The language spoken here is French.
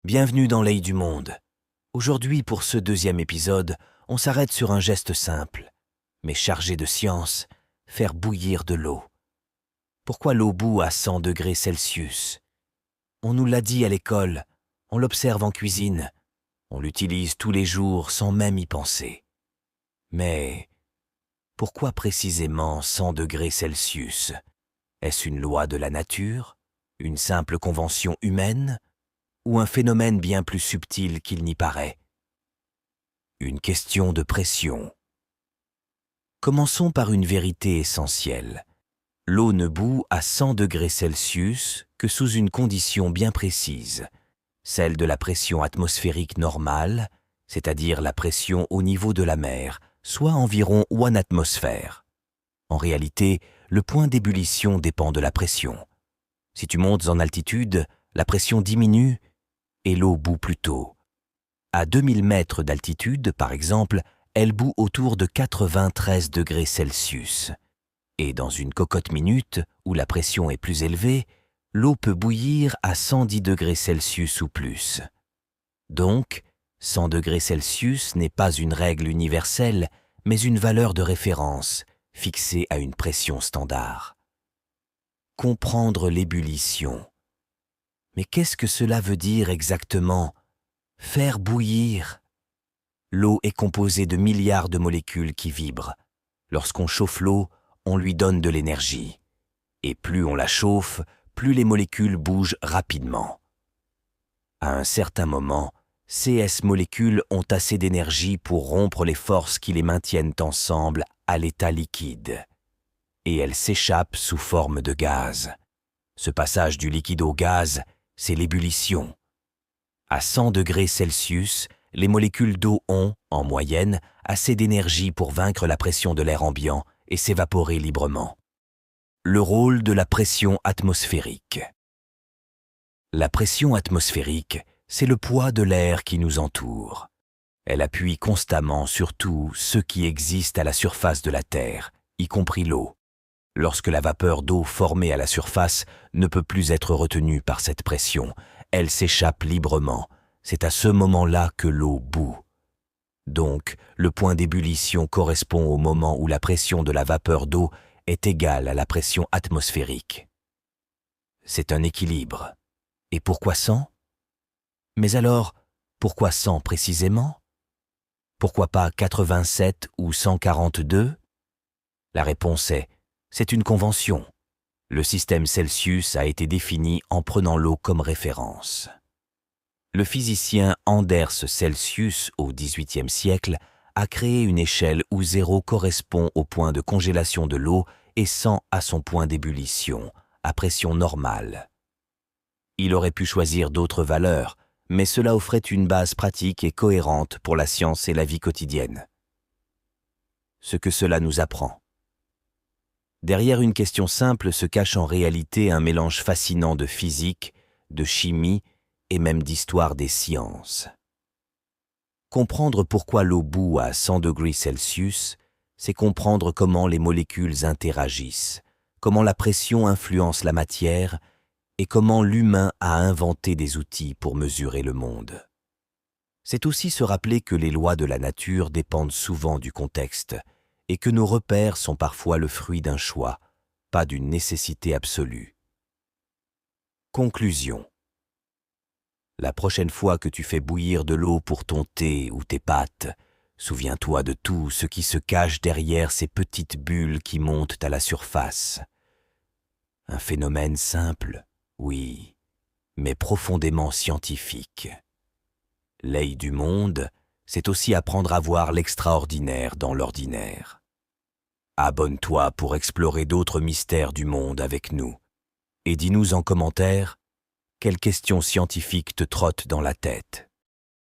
Bienvenue dans l'œil du monde. Aujourd'hui, pour ce deuxième épisode, on s'arrête sur un geste simple, mais chargé de science, faire bouillir de l'eau. Pourquoi l'eau bout à 100 degrés Celsius? On nous l'a dit à l'école, on l'observe en cuisine, on l'utilise tous les jours sans même y penser. Mais pourquoi précisément 100 degrés Celsius? Est-ce une loi de la nature? Une simple convention humaine? Ou un phénomène bien plus subtil qu'il n'y paraît? Une question de pression. Commençons par une vérité essentielle. L'eau ne bout à 100 degrés Celsius que sous une condition bien précise, celle de la pression atmosphérique normale, c'est-à-dire la pression au niveau de la mer, soit environ 1 atmosphère. En réalité, le point d'ébullition dépend de la pression. Si tu montes en altitude, la pression diminue et l'eau bout plus tôt. À 2000 mètres d'altitude, par exemple, elle bout autour de 93 degrés Celsius. Et dans une cocotte minute, où la pression est plus élevée, l'eau peut bouillir à 110 degrés Celsius ou plus. Donc, 100 degrés Celsius n'est pas une règle universelle, mais une valeur de référence, fixée à une pression standard. Comprendre l'ébullition. Mais qu'est-ce que cela veut dire exactement? Faire bouillir. L'eau est composée de milliards de molécules qui vibrent. Lorsqu'on chauffe l'eau, on lui donne de l'énergie. Et plus on la chauffe, plus les molécules bougent rapidement. À un certain moment, ces molécules ont assez d'énergie pour rompre les forces qui les maintiennent ensemble à l'état liquide. Et elles s'échappent sous forme de gaz. Ce passage du liquide au gaz, c'est l'ébullition. À 100 degrés Celsius, les molécules d'eau ont, en moyenne, assez d'énergie pour vaincre la pression de l'air ambiant et s'évaporer librement. Le rôle de la pression atmosphérique. La pression atmosphérique, c'est le poids de l'air qui nous entoure. Elle appuie constamment sur tout ce qui existe à la surface de la Terre, y compris l'eau. Lorsque la vapeur d'eau formée à la surface ne peut plus être retenue par cette pression, elle s'échappe librement. C'est à ce moment-là que l'eau bout. Donc, le point d'ébullition correspond au moment où la pression de la vapeur d'eau est égale à la pression atmosphérique. C'est un équilibre. Et pourquoi 100? Mais alors, pourquoi 100 précisément? Pourquoi pas 87 ou 142? La réponse est: c'est une convention. Le système Celsius a été défini en prenant l'eau comme référence. Le physicien Anders Celsius, au XVIIIe siècle, a créé une échelle où 0 correspond au point de congélation de l'eau et 100 à son point d'ébullition, à pression normale. Il aurait pu choisir d'autres valeurs, mais cela offrait une base pratique et cohérente pour la science et la vie quotidienne. Ce que cela nous apprend. Derrière une question simple se cache en réalité un mélange fascinant de physique, de chimie et même d'histoire des sciences. Comprendre pourquoi l'eau bout à 100 degrés Celsius, c'est comprendre comment les molécules interagissent, comment la pression influence la matière et comment l'humain a inventé des outils pour mesurer le monde. C'est aussi se rappeler que les lois de la nature dépendent souvent du contexte, et que nos repères sont parfois le fruit d'un choix, pas d'une nécessité absolue. Conclusion. La prochaine fois que tu fais bouillir de l'eau pour ton thé ou tes pâtes, souviens-toi de tout ce qui se cache derrière ces petites bulles qui montent à la surface. Un phénomène simple, oui, mais profondément scientifique. L'œil du monde, c'est aussi apprendre à voir l'extraordinaire dans l'ordinaire. Abonne-toi pour explorer d'autres mystères du monde avec nous. Et dis-nous en commentaire quelles questions scientifiques te trottent dans la tête.